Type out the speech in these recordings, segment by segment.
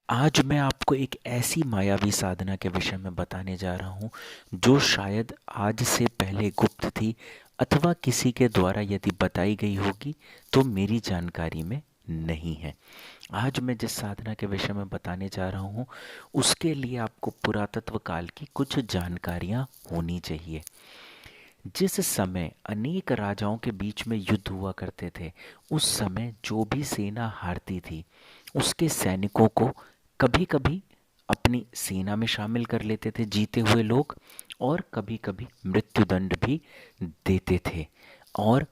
आज मैं आपको एक ऐसी मायावी साधना के विषय में बताने जा रहा हूँ जो शायद आज से पहले गुप्त थी अथवा किसी के द्वारा यदि बताई गई होगी तो मेरी जानकारी में नहीं है। आज मैं जिस साधना के विषय में बताने जा रहा हूँ उसके लिए आपको पुरातत्व काल की कुछ जानकारियाँ होनी चाहिए। जिस समय अनेक राजाओं के बीच में युद्ध हुआ करते थे, उस समय जो भी सेना हारती थी उसके सैनिकों को कभी कभी अपनी सेना में शामिल कर लेते थे जीते हुए लोग, और कभी कभी मृत्युदंड भी देते थे। और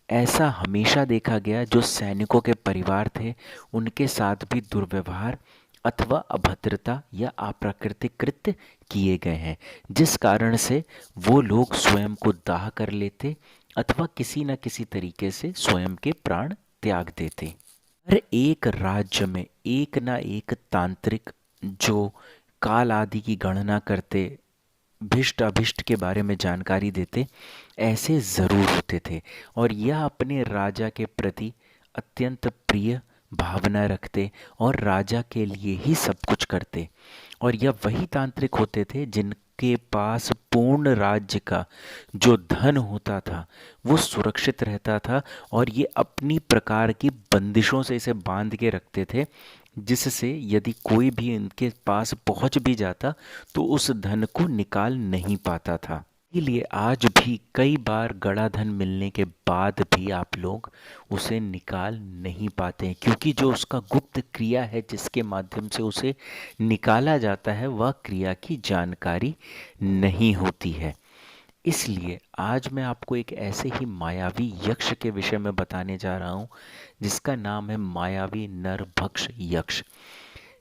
ऐसा हमेशा देखा गया, जो सैनिकों के परिवार थे उनके साथ भी दुर्व्यवहार अथवा अभद्रता या अप्राकृतिक कृत्य किए गए हैं, जिस कारण से वो लोग स्वयं को दाह कर लेते अथवा किसी न किसी तरीके से स्वयं के प्राण त्याग देते। हर एक राज्य में एक ना एक तांत्रिक, जो काल आदि की गणना करते, भिष्ट अभिष्ट के बारे में जानकारी देते, ऐसे ज़रूर होते थे। और यह अपने राजा के प्रति अत्यंत प्रिय भावना रखते और राजा के लिए ही सब कुछ करते। और यह वही तांत्रिक होते थे जिनके पास पूर्ण राज्य का जो धन होता था वो सुरक्षित रहता था, और ये अपनी प्रकार की बंदिशों से इसे बांध के रखते थे, जिससे यदि कोई भी इनके पास पहुंच भी जाता तो उस धन को निकाल नहीं पाता था। इसीलिए आज भी कई बार गड़ा धन मिलने के बाद भी आप लोग उसे निकाल नहीं पाते हैं, क्योंकि जो उसका गुप्त क्रिया है जिसके माध्यम से उसे निकाला जाता है वह क्रिया की जानकारी नहीं होती है। इसलिए आज मैं आपको एक ऐसे ही मायावी यक्ष के विषय में बताने जा रहा हूँ जिसका नाम है मायावी नरभक्ष यक्ष।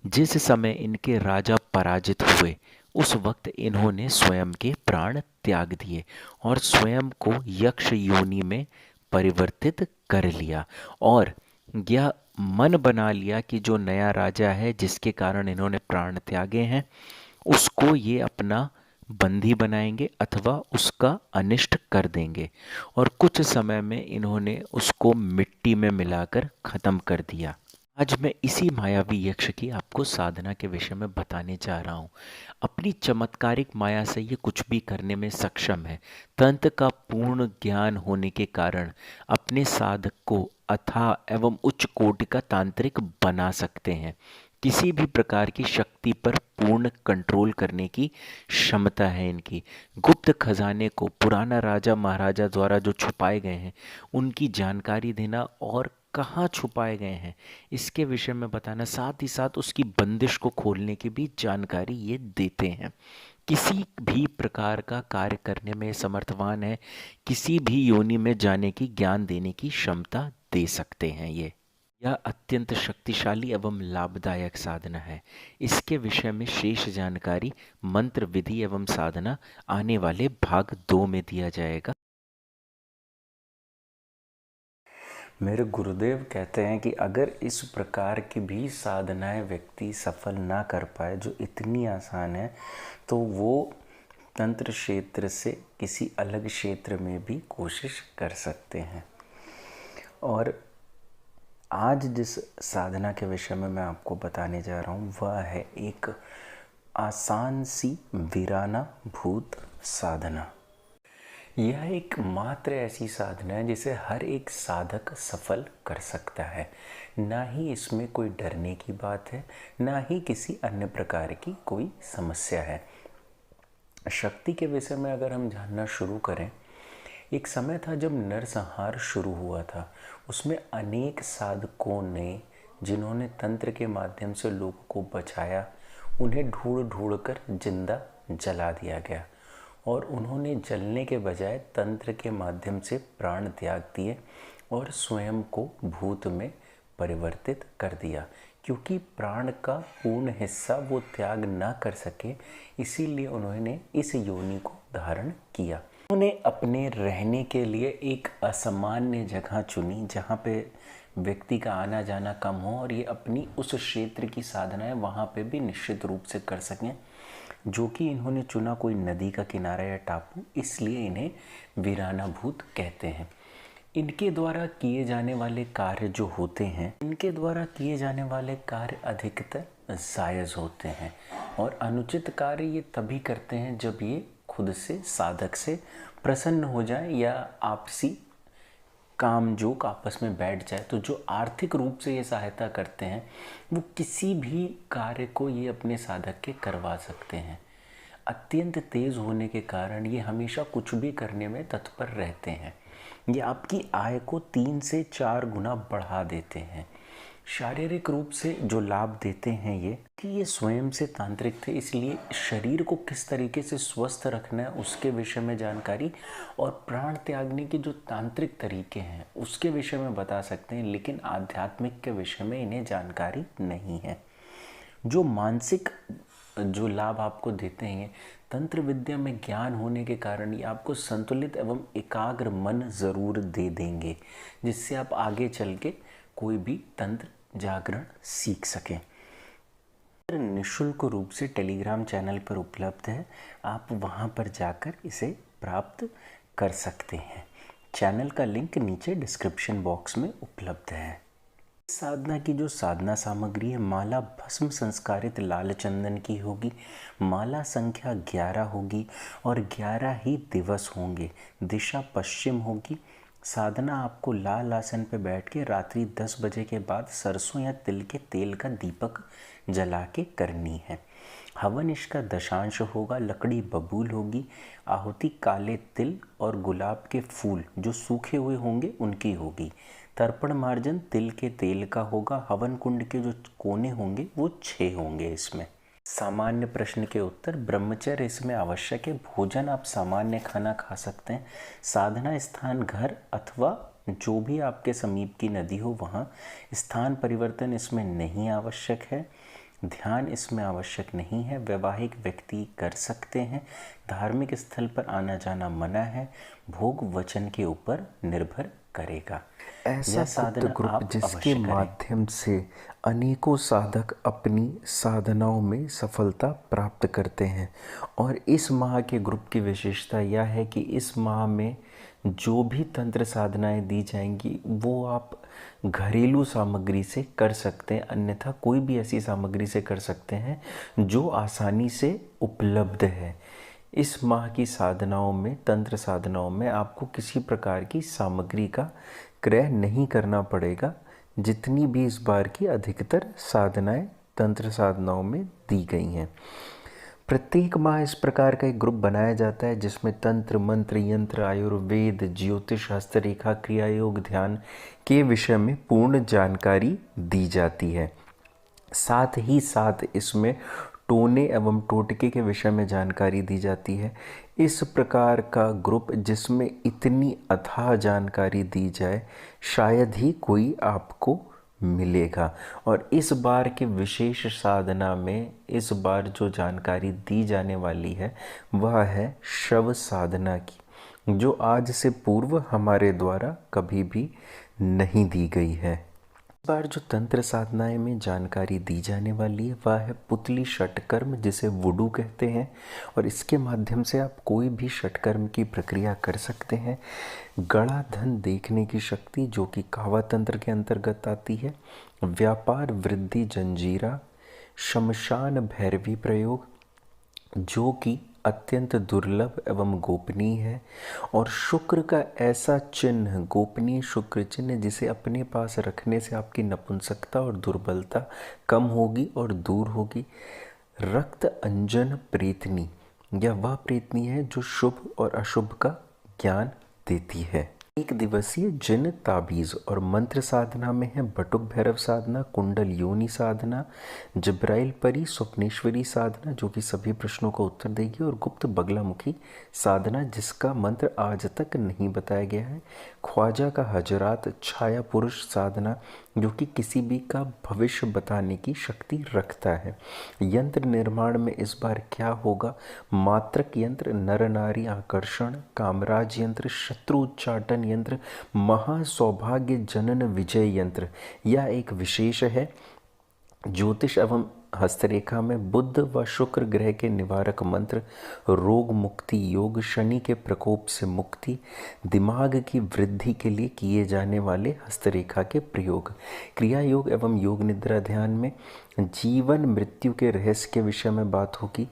जिस समय इनके राजा पराजित हुए उस वक्त इन्होंने स्वयं के प्राण त्याग दिए और स्वयं को यक्ष योनि में परिवर्तित कर लिया, और यह मन बना लिया कि जो नया राजा है जिसके कारण इन्होंने प्राण त्यागे हैं उसको ये अपना बंदी बनाएंगे अथवा उसका अनिष्ट कर देंगे। और कुछ समय में इन्होंने उसको मिट्टी में मिलाकर खत्म कर दिया। आज मैं इसी मायावी यक्ष की आपको साधना के विषय में बताने जा रहा हूँ। अपनी चमत्कारिक माया से ये कुछ भी करने में सक्षम है। तंत्र का पूर्ण ज्ञान होने के कारण अपने साधक को अथाह एवं उच्च कोटि का तांत्रिक बना सकते हैं। किसी भी प्रकार की शक्ति पर पूर्ण कंट्रोल करने की क्षमता है इनकी। गुप्त खजाने को पुराना राजा महाराजा द्वारा जो छुपाए गए हैं उनकी जानकारी देना और कहाँ छुपाए गए हैं इसके विषय में बताना, साथ ही साथ उसकी बंदिश को खोलने की भी जानकारी ये देते हैं। किसी भी प्रकार का कार्य करने में समर्थवान है, किसी भी योनि में जाने की ज्ञान देने की क्षमता दे सकते हैं ये। यह अत्यंत शक्तिशाली एवं लाभदायक साधना है। इसके विषय में शेष जानकारी मंत्र विधि एवं साधना आने वाले भाग 2 में दिया जाएगा। मेरे गुरुदेव कहते हैं कि अगर इस प्रकार की भी साधनाएं व्यक्ति सफल ना कर पाए जो इतनी आसान है, तो वो तंत्र क्षेत्र से किसी अलग क्षेत्र में भी कोशिश कर सकते हैं। और आज जिस साधना के विषय में मैं आपको बताने जा रहा हूँ वह है एक आसान सी वीराना भूत साधना। यह एक मात्र ऐसी साधना है जिसे हर एक साधक सफल कर सकता है। ना ही इसमें कोई डरने की बात है, ना ही किसी अन्य प्रकार की कोई समस्या है। शक्ति के विषय में अगर हम जानना शुरू करें, एक समय था जब नरसंहार शुरू हुआ था। उसमें अनेक साधकों ने, जिन्होंने तंत्र के माध्यम से लोगों को बचाया, उन्हें ढूंढ ढूंढ कर जिंदा जला दिया गया और उन्होंने जलने के बजाय तंत्र के माध्यम से प्राण त्याग दिए और स्वयं को भूत में परिवर्तित कर दिया। क्योंकि प्राण का पूर्ण हिस्सा वो त्याग ना कर सके, इसीलिए उन्होंने इस योनि को धारण किया। उन्होंने अपने रहने के लिए एक असामान्य जगह चुनी जहाँ पे व्यक्ति का आना जाना कम हो और ये अपनी उस क्षेत्र की साधनाएं वहाँ पे भी निश्चित रूप से कर सकें। जो कि इन्होंने चुना कोई नदी का किनारा या टापू, इसलिए इन्हें वीराना भूत कहते हैं। इनके द्वारा किए जाने वाले कार्य जो होते हैं, इनके द्वारा किए जाने वाले कार्य अधिकतर जायज़ होते हैं। और अनुचित कार्य ये तभी करते हैं जब ये खुद से साधक से प्रसन्न हो जाए या आपसी काम जोक आपस में बैठ जाए। तो जो आर्थिक रूप से ये सहायता करते हैं वो किसी भी कार्य को ये अपने साधक के करवा सकते हैं। अत्यंत तेज होने के कारण ये हमेशा कुछ भी करने में तत्पर रहते हैं। ये आपकी आय को 3 से 4 गुना बढ़ा देते हैं। शारीरिक रूप से जो लाभ देते हैं ये कि ये स्वयं से तांत्रिक थे, इसलिए शरीर को किस तरीके से स्वस्थ रखना है उसके विषय में जानकारी और प्राण त्यागने के जो तांत्रिक तरीके हैं उसके विषय में बता सकते हैं, लेकिन आध्यात्मिक के विषय में इन्हें जानकारी नहीं है। जो मानसिक जो लाभ आपको देते हैं, तंत्र विद्या में ज्ञान होने के कारण ये आपको संतुलित एवं एकाग्र मन ज़रूर दे देंगे, जिससे आप आगे चल के कोई भी तंत्र जागरण सीख सकें। निःशुल्क रूप से टेलीग्राम चैनल पर उपलब्ध है, आप वहां पर जाकर इसे प्राप्त कर सकते हैं। चैनल का लिंक नीचे डिस्क्रिप्शन बॉक्स में उपलब्ध है। साधना की जो साधना सामग्री है, माला भस्म संस्कारित लाल चंदन की होगी, माला संख्या 11 होगी और 11 ही दिवस होंगे। दिशा पश्चिम होगी। साधना आपको लाल आसन पर बैठ के रात्रि 10 बजे के बाद सरसों या तिल के तेल का दीपक जला के करनी है। हवन इसका दशांश होगा, लकड़ी बबूल होगी, आहुति काले तिल और गुलाब के फूल जो सूखे हुए होंगे उनकी होगी। तर्पण मार्जन तिल के तेल का होगा। हवन कुंड के जो कोने होंगे वो 6 होंगे। इसमें सामान्य प्रश्न के उत्तर, ब्रह्मचर्य इसमें आवश्यक है। भोजन आप सामान्य खाना खा सकते हैं। साधना स्थान घर अथवा जो भी आपके समीप की नदी हो वहाँ। स्थान परिवर्तन इसमें नहीं आवश्यक है। ध्यान इसमें आवश्यक नहीं है। वैवाहिक व्यक्ति कर सकते हैं। धार्मिक स्थल पर आना जाना मना है। भोग वचन के ऊपर निर्भर करेगा। ऐसा साधना ग्रुप जिसके माध्यम से अनेकों साधक अपनी साधनाओं में सफलता प्राप्त करते हैं। और इस माह के ग्रुप की विशेषता यह है कि इस माह में जो भी तंत्र साधनाएं दी जाएंगी वो आप घरेलू सामग्री से कर सकते हैं, अन्यथा कोई भी ऐसी सामग्री से कर सकते हैं जो आसानी से उपलब्ध है। इस माह की साधनाओं में, तंत्र साधनाओं में आपको किसी प्रकार की सामग्री का क्रय नहीं करना पड़ेगा। जितनी भी इस बार की अधिकतर साधनाएं तंत्र साधनाओं में दी गई हैं। प्रत्येक माह इस प्रकार का एक ग्रुप बनाया जाता है जिसमें तंत्र, मंत्र, यंत्र, आयुर्वेद, ज्योतिष, हस्तरेखा, क्रिया योग, ध्यान के विषय में पूर्ण जानकारी दी जाती है। साथ ही साथ इसमें टोने एवं टोटके के विषय में जानकारी दी जाती है। इस प्रकार का ग्रुप जिसमें इतनी अथाह जानकारी दी जाए शायद ही कोई आपको मिलेगा। और इस बार के विशेष साधना में इस बार जो जानकारी दी जाने वाली है वह है शव साधना की, जो आज से पूर्व हमारे द्वारा कभी भी नहीं दी गई है। इस बार जो तंत्र साधनाएं में जानकारी दी जाने वाली है वह है पुतली षटकर्म, जिसे वुडू कहते हैं। और इसके माध्यम से आप कोई भी षटकर्म की प्रक्रिया कर सकते हैं। गड़ा धन देखने की शक्ति, जो कि कावा तंत्र के अंतर्गत आती है। व्यापार वृद्धि जंजीरा, शमशान भैरवी प्रयोग, जो कि अत्यंत दुर्लभ एवं गोपनीय है। और शुक्र का ऐसा चिन्ह, गोपनीय शुक्र चिन्ह, जिसे अपने पास रखने से आपकी नपुंसकता और दुर्बलता कम होगी और दूर होगी। रक्त अंजन प्रेतनी, यह वह प्रेतनी है जो शुभ और अशुभ का ज्ञान देती है। एक दिवसीय जिन ताबीज़ और मंत्र साधना में है बटुक भैरव साधना, कुंडल योनि साधना, जिब्राइल परी स्वप्नेश्वरी साधना, जो कि सभी प्रश्नों का उत्तर देगी, और गुप्त बगलामुखी साधना, जिसका मंत्र आज तक नहीं बताया गया है। ख्वाजा का हजरात छाया पुरुष साधना, जो कि किसी भी का भविष्य बताने की शक्ति रखता है। यंत्र निर्माण में इस बार क्या होगा? मात्रक यंत्र, नर नारी आकर्षण, कामराज यंत्र, शत्रु उच्चाटन यंत्र, महासौभाग्य जनन विजय यंत्र, यह एक विशेष है। ज्योतिष एवं हस्तरेखा में बुध व शुक्र ग्रह के निवारक मंत्र, रोग मुक्ति योग, शनि के प्रकोप से मुक्ति, दिमाग की वृद्धि के लिए किए जाने वाले हस्तरेखा के प्रयोग। क्रिया योग एवं योग निद्रा ध्यान में जीवन मृत्यु के रहस्य के विषय में बात होगी।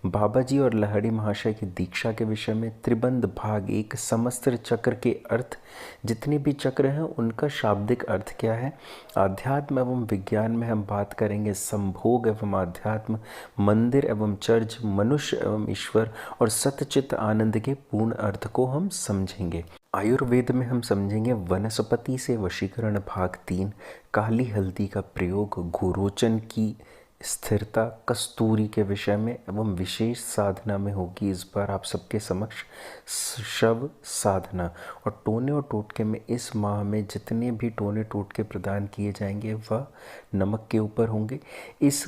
बाबा जी और लहड़ी महाशय की दीक्षा के विषय में त्रिबंध भाग 1 समस्त्र चक्र के अर्थ, जितने भी चक्र हैं उनका शाब्दिक अर्थ क्या है। आध्यात्म एवं विज्ञान में हम बात करेंगे संभोग एवं आध्यात्म, मंदिर एवं चर्च, मनुष्य एवं ईश्वर और सतचित आनंद के पूर्ण अर्थ को हम समझेंगे। आयुर्वेद में हम समझेंगे वनस्पति से वशीकरण भाग 3, काली हल्दी का प्रयोग, गोरोचन की स्थिरता, कस्तूरी के विषय में एवं विशेष साधना में होगी इस बार आप सबके समक्ष शव साधना। और टोने और टोटके में इस माह में जितने भी टोने टोटके प्रदान किए जाएंगे वह नमक के ऊपर होंगे। इस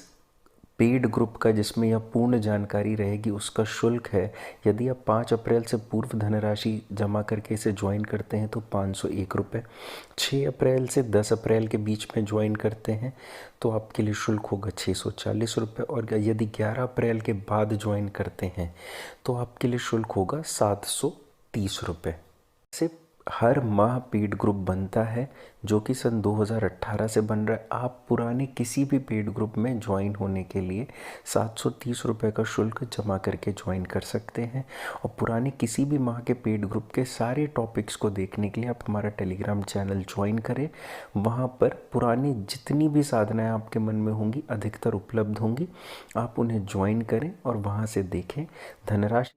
पेड ग्रुप का जिसमें यह पूर्ण जानकारी रहेगी उसका शुल्क है, यदि आप 5 अप्रैल से पूर्व धनराशि जमा करके इसे ज्वाइन करते हैं तो 501 रुपये, 6 अप्रैल से 10 अप्रैल के बीच में ज्वाइन करते हैं तो आपके लिए शुल्क होगा 640 रुपये, और यदि 11 अप्रैल के बाद ज्वाइन करते हैं तो आपके लिए शुल्क होगा 730 रुपये। से हर माह पेड ग्रुप बनता है जो कि सन 2018 से बन रहा है। आप पुराने किसी भी पेड ग्रुप में ज्वाइन होने के लिए 730 रुपये का शुल्क जमा करके ज्वाइन कर सकते हैं। और पुराने किसी भी माह के पेड ग्रुप के सारे टॉपिक्स को देखने के लिए आप हमारा टेलीग्राम चैनल ज्वाइन करें। वहाँ पर पुरानी जितनी भी साधनाएं आपके मन में होंगी अधिकतर उपलब्ध होंगी, आप उन्हें ज्वाइन करें और वहाँ से देखें। धनराशि